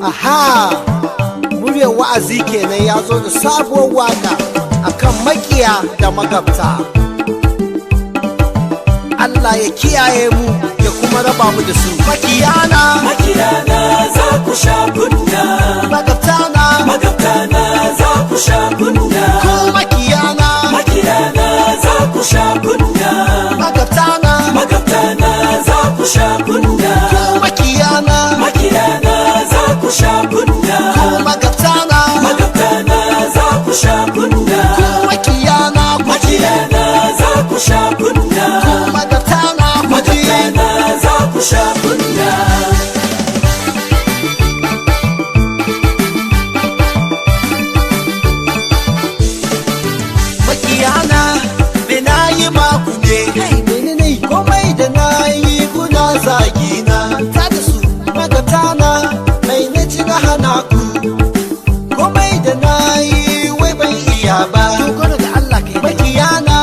Aha, muryar wa'azi kenan ya zo da sabuwar waka akan makiya da magabta. Allah ya kiyaye mu ya kuma raba mu da su. Makiyana za ku sha kunya, magabtana za ku sha kunya, ku makiyana za ku sha kunya, magabtana za ku sha kunya, ku makiyana za ku sha kunya, ku magabtana za ku sha kunya, ku makiyana za ku sha kunya, ku magabtana za ku sha kunya. makiyana me na yi maku ne menene komai da na yi kuna zagina ta da su magabtana mai na ci na hana ku komai da na yi wai ban iya ba dogara da Allah kai makiyana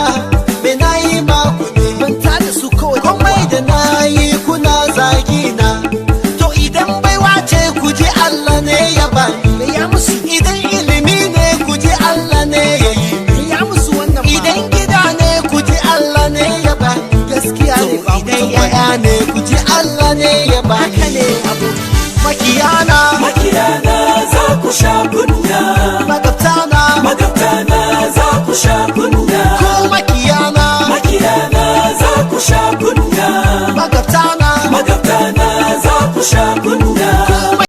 me na yi maku ne ban ta da su kawai komai da na yi kuna zagina to idan baiwa ce ku ji Allah ne ya bani ya musu idan ilimi ne ku ji Allah ne ya yi ya musu wannan idan gida ne ku ji Allah ne ya bani gaskiya ne idan yaya ne ku ji Allah ne ya bani haka ne aboki makiyana za ku sha kunya, magabtana za ku sha kunya, ko makiyana za ku sha kunya, magabtana za ku sha kunya.